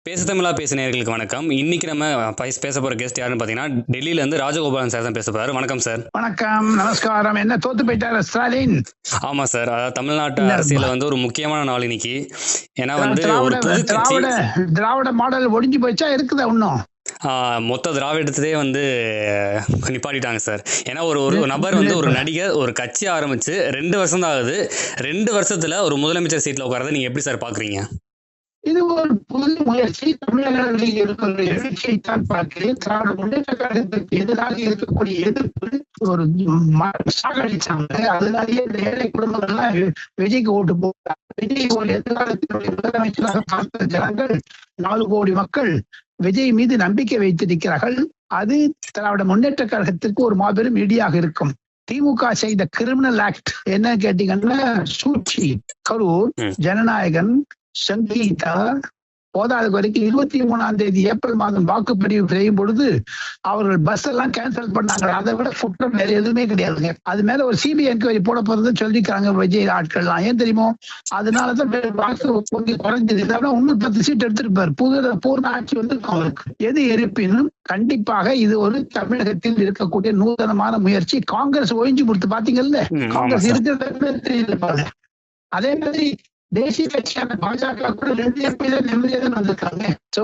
பேச தமிழா பேச நேயர்களுக்கு வணக்கம். இன்னைக்கு நம்ம பேச போற கெஸ்ட் யாருன்னு பாத்தீங்கன்னா, டெல்லியில இருந்து ராஜகோபாலன் சார் தான் பேச போறாரு. வணக்கம் சார். வணக்கம், நமஸ்காரம். என்ன தோத்து போயிட்டாரு ஸ்டாலின்? ஆமா சார், அதாவது தமிழ்நாட்டு அரசியல வந்து ஒரு முக்கியமான நாள் இன்னைக்கு. ஏன்னா வந்து ஒரு திராவிட மாடல் ஒடிஞ்சு போயிச்சா இருக்குதா இன்னும்? மொத்த திராவிடத்தையே வந்து நிப்பாட்டிட்டாங்க சார். ஏன்னா ஒரு நபர் வந்து ஒரு நடிகர் ஒரு கட்சி ஆரம்பிச்சு 2 வருஷம் தான் ஆகுது. 2 வருஷத்துல ஒரு முதலமைச்சர் சீட்ல உட்காரத நீங்க எப்படி சார் பாக்குறீங்க? இது ஒரு புது முயற்சி. தமிழகத்தில் இருக்கிற எழுச்சியை தான் பார்க்கிறேன். திராவிட முன்னேற்ற கழகத்துக்கு எதிராக இருக்கக்கூடிய எதிர்ப்பு ஒரு சாகடிச்சாங்க. அதனாலேயே இந்த ஏழை குடும்பங்கள்லாம் விஜய்க்கு ஓட்டு போட்டாங்க. விஜய் ஒரு எதிர்காலத்தினுடைய முதலமைச்சராக பார்த்த ஜனங்கள் 4 கோடி மக்கள் விஜய் மீது நம்பிக்கை வைத்திருக்கிறார்கள். அது திராவிட முன்னேற்ற கழகத்திற்கு ஒரு மாபெரும் இடியாக இருக்கும். திமுக செய்த கிரிமினல் ஆக்ட் என்ன கேட்டீங்கன்னா, சூழ்ச்சி, கரூர், ஜனநாயகன், சங்கீதா, போதாத வரைக்கும் 23ஆம் தேதி ஏப்ரல் மாதம் வாக்குப்பதிவு செய்யும் பொழுது அவர்கள் பஸ் எல்லாம் கேன்சல் பண்ணாங்க. அதை விட குற்றம் வேற எதுவுமே கிடையாதுங்க. அது மேல ஒரு சிபிஐ என்கொயரி போட போறதுன்னு சொல்லிக்கிறாங்க விஜய் ஆட்கள்லாம். ஏன் தெரியுமோ? அதனாலதான் வாக்கு குறைஞ்சது. இன்னும் 10 சீட் எடுத்திருப்பாரு. பூர்ண ஆட்சி வந்து அவருக்கு. எது இருப்பினும் கண்டிப்பாக இது ஒரு தமிழகத்தில் இருக்கக்கூடிய நூதனமான முயற்சி. காங்கிரஸ் ஒழிஞ்சு கொடுத்து பாத்தீங்கல்ல, காங்கிரஸ் இருக்கிறது. அதே மாதிரி தேசிய கட்சியான பாஜக கூட 2 MP தான் நிம்மதியா தான் வந்திருக்காங்க. சோ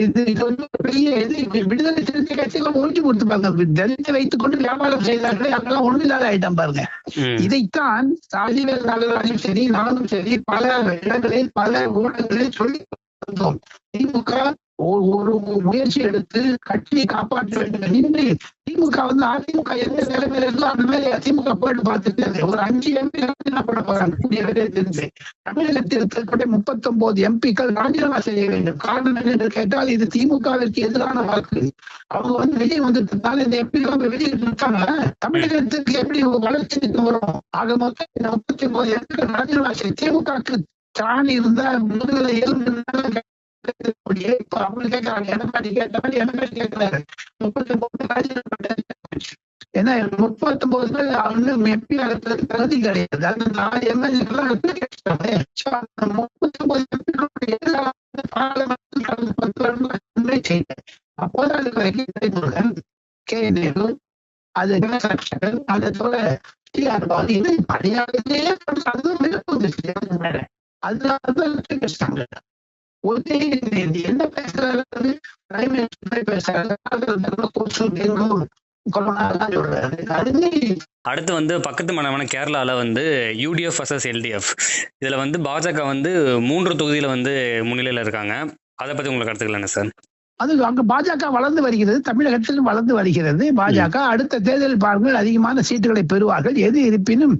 இது வந்து பெரிய விடுதலை சிறுத்தை கட்சிகள் ஒழிஞ்சு கொடுத்துப்பாங்க. தலித்தை வைத்துக் கொண்டு வியாபாரம் செய்தார்களே, அதெல்லாம் ஒண்ணுமில்லாத ஆயிட்டம் பாருங்க. இதைத்தான் ராஜீவேல் நாகராஜும் சரி, நானும் சரி, பல இடங்களில் பல ஊடகங்களில் சொல்லி வந்தோம். திமுக ஒரு முயற்சி எடுத்து கட்சியை காப்பாற்ற வேண்டும் என்று திமுக வந்து அதிமுக எந்த நிலைமையில இருந்தோ அந்த மாதிரி திமுக போயிட்டு பார்த்துட்டு ஒரு 5 MP என்ன பண்ண போறாங்க தெரிஞ்சு தமிழகத்தில் இருக்கக்கூடிய 39 MPக்கள் ராஜினாமா செய்ய வேண்டும். காரணம் என்று கேட்டால் இது திமுகவிற்கு எதிரான வாக்கு. அவங்க வந்து விஜய் வந்துட்டதால இந்த MP வெளியிட்டு இருக்காங்க. தமிழகத்துக்கு எப்படி வளர்ச்சி வரும்? ஆக மொத்தம் 39 MPக்கள் ராஜினாமா செய்ய திமுகவுக்கு திராணி இருந்தா முதுகலை எலும்பு எடப்பாடி கேட்டாரு. 39 பேர் MP தகுதி கிடையாது. அந்த 4 MLA அப்போதான் கே நேரு, அது அதை போல அதனாலதான் என்ன பேசுறாரு? அடுத்து வந்து பக்கத்து மாநிலமான கேரளால வந்து UDF vs LDF, இதுல வந்து பாஜக வந்து 3 தொகுதியில வந்து முன்னிலையில இருக்காங்க. அதை பத்தி உங்களுக்கு கருத்துக்கள் என்ன சார்? அது அங்க பாஜக வளர்ந்து வருகிறது, தமிழகத்திலும் வளர்ந்து வருகிறது. பாஜக அடுத்த தேர்தல் பாருங்கள் அதிகமான சீட்டுகளை பெறுவார்கள். எது இருப்பினும்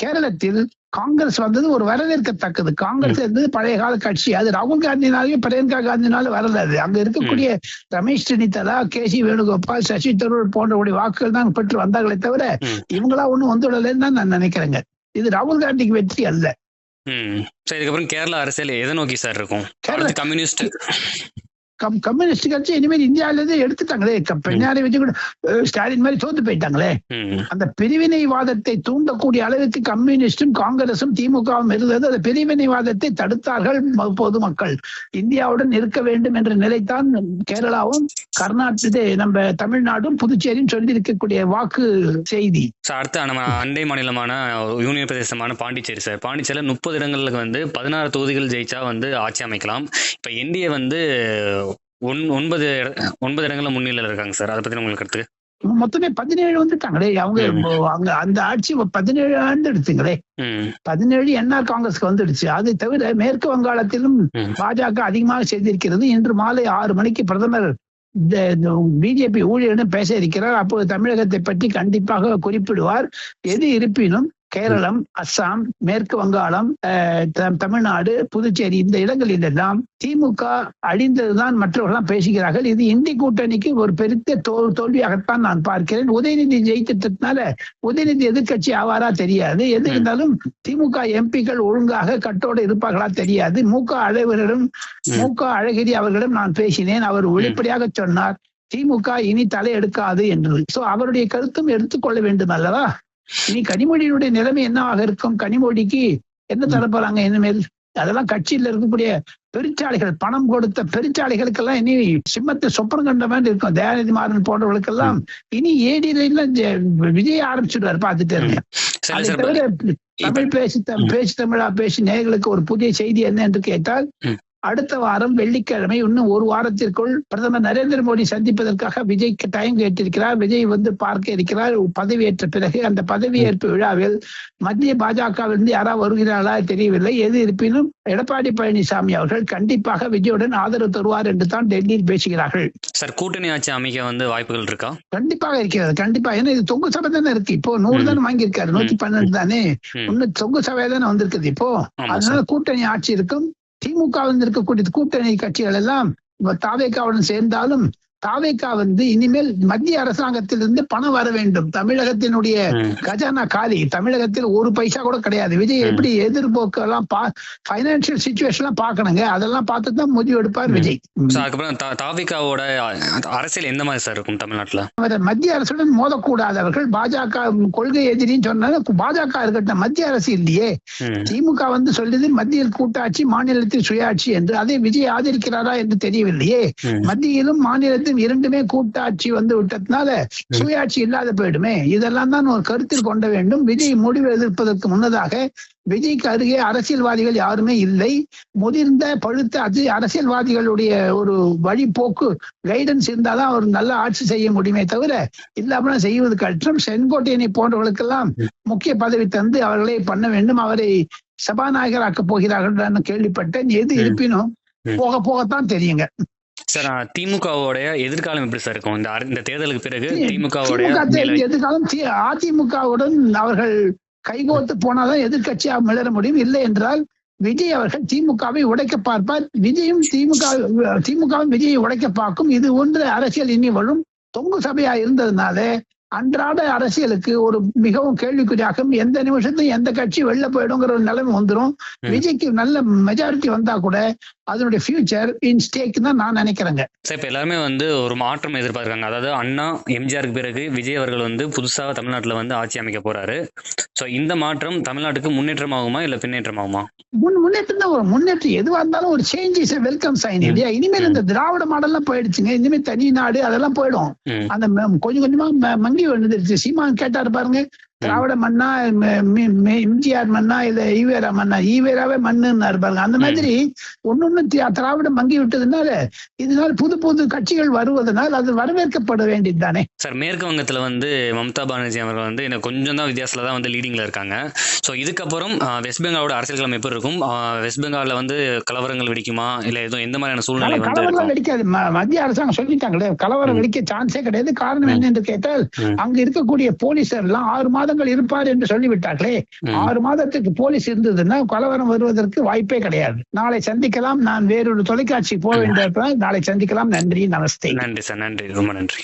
கேரளத்தில் காங்கிரஸ் வந்தது ஒரு வரவேற்கத்தக்கது. காங்கிரஸ் என்பது பழைய கால கட்சி. அது ராகுல் காந்தினாலேயும் பிரியங்கா காந்தினாலும் வரலாது. அங்க இருக்கக்கூடிய ரமேஷ் சென்னிதலா, KC வேணுகோபால், சசி தரூர் போன்றவருடைய வாக்குகள் தான் பெற்று வந்தார்களே தவிர இவங்களா ஒண்ணும் வந்துடலன்னு தான் நான் நினைக்கிறேங்க. இது ராகுல் காந்திக்கு வெற்றி அல்ல. இதுக்கப்புறம் கேரளா அரசியல் எதை நோக்கி சார் இருக்கும்? கம்யூனிஸ்ட் கம்யூனிஸ்ட் கட்சி இனிமேல் இந்தியாவில இருந்து எடுத்துட்டாங்களே. பெண்ணாரை வச்சு கூட ஸ்டாலின் மாதிரி தோத்து போயிட்டாங்களே. அந்த பிரிவினைவாதத்தை தூண்டக்கூடிய அளவுக்கு கம்யூனிஸ்டும் காங்கிரசும் திமுகவும் இருந்தது. அந்த பிரிவினைவாதத்தை தடுத்தார்கள் பொதுமக்கள். இந்தியாவுடன் இருக்க வேண்டும் என்ற நிலைத்தான் கேரளாவும் கர்நாடக நம்ம தமிழ்நாடும் புதுச்சேரியும் சொல்லி இருக்கக்கூடிய வாக்கு செய்தி. அடுத்த நம்ம அண்டை மாநிலமான யூனியன் பிரதேசமான பாண்டிச்சேரி சார். பாண்டிச்சேரியில 30 இடங்களுக்கு வந்து 16 தொகுதிகள் ஜெயிச்சா வந்து ஆட்சி அமைக்கலாம். இப்ப NDA வந்து 9 இடங்கள்ல முன்னிலையில இருக்காங்க சார். அதை பத்தி உங்களுக்கு கருத்து? மொத்தமே 17 வந்துட்டாங்களே அவங்க. அந்த ஆட்சி 17 ஆண்டு எடுத்துங்களே. 17 NR காங்கிரஸ்க்கு வந்துடுச்சு. அதை தவிர மேற்கு வங்காளத்திலும் பாஜக அதிகமாக செய்திருக்கிறது. இன்று மாலை 6 மணிக்கு பிரதமர் பிஜேபி ஊழியரிடம் பேச இருக்கிறார். அப்போது தமிழகத்தை பற்றி கண்டிப்பாக குறிப்பிடுவார். எது இருப்பினும் கேரளம், அஸ்ஸாம், மேற்கு வங்காளம், தமிழ்நாடு, புதுச்சேரி இந்த இடங்களில் எல்லாம் திமுக அழிந்ததுதான் மற்றவர்கள் பேசுகிறார்கள். இது இந்தி கூட்டணிக்கு ஒரு பெரிய தோல்வியாகத்தான் நான் பார்க்கிறேன். உதயநிதி ஜெயித்ததுனால உதயநிதி எதிர்கட்சி ஆவாரா தெரியாது. எது இருந்தாலும் திமுக MPக்கள் ஒழுங்காக கட்டோடு இருப்பார்களா தெரியாது. மூக அழகிரி அவர்களிடம் நான் பேசினேன். அவர் வெளிப்படையாக சொன்னார் திமுக இனி தலை எடுக்காது என்று. சோ அவருடைய கருத்தும் எடுத்துக்கொள்ள வேண்டும் அல்லவா? இனி கனிமொழியினுடைய நிலைமை என்னவாக இருக்கும்? கனிமொழிக்கு என்ன தரப்போறாங்க இனிமேல்? அதெல்லாம் கட்சியில இருக்கக்கூடிய பெருச்சாளிகள், பணம் கொடுத்த பெருச்சாளிகளுக்கெல்லாம் இனி சிம்மத்தை சொப்பனம் கண்ட மாதிரி இருக்கும். தயாநிதி மாறன் போன்றவர்களுக்கெல்லாம் இனி ஏடியில விஜய் ஆரம்பிச்சுடுவாரு, பார்த்துட்டு இருங்க. அதை தவிர தமிழ் பேச்சு தமிழா பேசி நேயர்களுக்கு ஒரு புதிய செய்தி என்ன என்று கேட்டால், அடுத்த வாரம் வெள்ளிக்கிழமை இன்னும் ஒரு வாரத்திற்குள் பிரதமர் நரேந்திர மோடி சந்திப்பதற்காக விஜய்க்கு டைம் கேட்டிருக்கிறார். விஜய் வந்து பார்க்க இருக்கிறார். பதவியேற்ற பிறகு அந்த பதவியேற்பு விழாவில் மத்திய பாஜகவிலிருந்து யாராவது வருகிறார்களா தெரியவில்லை. எது இருப்பினும் எடப்பாடி பழனிசாமி அவர்கள் கண்டிப்பாக விஜயுடன் ஆதரவு தருவார் என்று தான் டெல்லியில் பேசுகிறார்கள். சார், கூட்டணி ஆட்சி அமைக்க வந்து வாய்ப்புகள் இருக்கா? கண்டிப்பாக இருக்கிறது, கண்டிப்பா. ஏன்னா இது தொங்கு சபை தானே இருக்கு. இப்போ 100 தானே வாங்கியிருக்காரு, 112 தானே. இன்னும் தொங்கு சபை தானே வந்திருக்குது இப்போ. அதனால கூட்டணி ஆட்சி இருக்கும். திமுக இருக்கக்கூடிய கூட்டணி கட்சிகள் எல்லாம் தாவேகாவுடன் சேர்ந்தாலும் தாவேகா இனிமேல் மத்திய அரசாங்கத்திலிருந்து பணம் வர வேண்டும். தமிழகத்தினுடைய கஜானா காலி. தமிழகத்தில் ஒரு பைசா கூட கிடையாது. விஜய் எப்படி எதிர்போக்கு எல்லாம் பைனான்சியல் சிச்சுவேஷன் எல்லாம் பாக்கணுங்க. அதெல்லாம் பார்த்து தான் முடிவு எடுப்பார் விஜய். தாவேகாவோட அரசியல் எந்த மாதிரி சார் இருக்கும் தமிழ்நாட்டுல? மத்திய அரசுடன் மோதக்கூடாதவர்கள். பாஜக கொள்கை எதிரின்னு சொன்னாலும் பாஜக இருக்கட்டும், மத்திய அரசு இல்லையே. திமுக சொல்லுது மத்தியில் கூட்டாட்சி, மாநிலத்தில் சுயாட்சி என்று. அதை விஜய் ஆதரிக்கிறாரா என்று தெரியவில்லையே. மத்தியிலும் மாநிலத்தில் இரண்டுமே கூட்டாட்சி விட்டதுனால சுயாட்சி இல்லாத போயிடுமே. இதெல்லாம் தான் ஒரு கருத்தில் கொண்ட வேண்டும். விஜய் முடிவு எதிர்ப்பதற்கு முன்னதாக விஜய்க்கு அருகே அரசியல்வாதிகள் யாருமே இல்லை. முதிர்ந்த பழுத்த அரசியல்வாதிகளுடைய ஒரு வழிபோக்கு கைடன்ஸ் இருந்தாதான் அவர் நல்ல ஆட்சி செய்ய முடியுமே தவிர இல்லாம செய்வது கஷ்டம். செங்கோட்டையனை போன்றவர்களுக்கெல்லாம் முக்கிய பதவி தந்து அவர்களே பண்ண வேண்டும். அவரை சபாநாயகராக்க போகிறார்கள் கேள்விப்பட்டேன். எது இருப்பினும் போக போகத்தான் தெரியுங்க. சார், திமுகவுடைய எதிர்காலம் எப்படி சார் இருக்கும் இந்த தேர்தலுக்கு பிறகு? திமுகவுடைய எதிர்காலம் அதிமுகவுடன் அவர்கள் கைகோத்து போனாதான் எதிர்கட்சியா மிளற முடியும். இல்லை என்றால் விஜய் அவர்கள் திமுகவை உடைக்க பார்ப்பார். விஜயும் திமுகவும் விஜயை உடைக்க பார்க்கும். இது ஒன்று அரசியல் இனி வரும். தொங்கு சபையா இருந்ததுனால அன்றாட அரசியலுக்கு ஒரு மிகவும் கேள்விக்குறியாகும். எந்த நிமிஷத்தையும் எந்த கட்சி வெளில போயிடுங்கிற ஒரு நிலைமை வந்துடும். விஜய்க்கு நல்ல மெஜாரிட்டி வந்தா கூட அதனுடைய ஃபியூச்சர் இன் ஸ்டேக் தான் நான் நினைக்கிறேங்க. சார், இப்ப எல்லாருமே ஒரு மாற்றம் எதிர்பார்க்காங்க. அதாவது அண்ணா எம்ஜிஆருக்கு பிறகு விஜய் அவர்கள் புதுசாக தமிழ்நாட்டுல ஆட்சி அமைக்க போறாரு. சோ இந்த மாற்றம் தமிழ்நாட்டுக்கு முன்னேற்றமாகுமா இல்ல பின்னேற்றமாகுமா? முன்னேற்றம் தான் வரும். முன்னேற்றம் எதுவா இருந்தாலும் ஒரு சேஞ்ச் இஸ் வெல்கம் சைன் இல்லையா? இனிமேல் இந்த திராவிட மாடல்லாம் போயிடுச்சுங்க. இனிமேல் தனி நாடு அதெல்லாம் போயிடும். அந்த கொஞ்சம் கொஞ்சமா மங்கி வந்துருச்சு. சீமான் கேட்டாரு பாருங்க, திராவிட மண்ணா எம்ஜிஆர் மண்ணா இல்ல ஈவேரா மண்ணா? ஈவேராவே மண்ணுன்னு பாருங்க. அந்த மாதிரி ஒன்னொன்னு திராவிடம் மங்கி விட்டதுனால இதனால புது புது கட்சிகள் வருவதனால் அது வரவேற்கப்பட வேண்டியது தானே. சார், மேற்கு வங்கத்துல மம்தா பானர்ஜி அவர்கள் இன்னும் கொஞ்சம் தான் வித்தியாசத்துல தான் லீடிங்ல இருக்காங்க. சோ இதுக்கப்புறம் வெஸ்ட் பெங்காலோட அரசியல் கிழமை எப்படி இருக்கும்? வெஸ்ட் பெங்கால்ல கலவரங்கள் வெடிக்குமா இல்ல எதுவும் எந்த மாதிரியான சூழ்நிலை? கலவரம் வெடிக்காது. மத்திய அரசாங்கம் சொல்லிட்டாங்களே, கலவரம் வெடிக்க சான்ஸே கிடையாது. காரணம் என்ன என்று கேட்டால், அங்க இருக்கக்கூடிய போலீசர் எல்லாம் 6 மாதங்கள் இருப்பார் என்று சொல்லிவிட்டார்களே. 6 மாதத்துக்கு போலீஸ் இருந்ததுன்னா கலவரம் வருவதற்கு வாய்ப்பே கிடையாது. நாளை சந்திக்கலாம். நான் வேறொரு தொலைக்காட்சி போக வேண்டிய நாளை சந்திக்கலாம். நன்றி, நமஸ்தே. நன்றி சார், நன்றி, ரொம்ப நன்றி.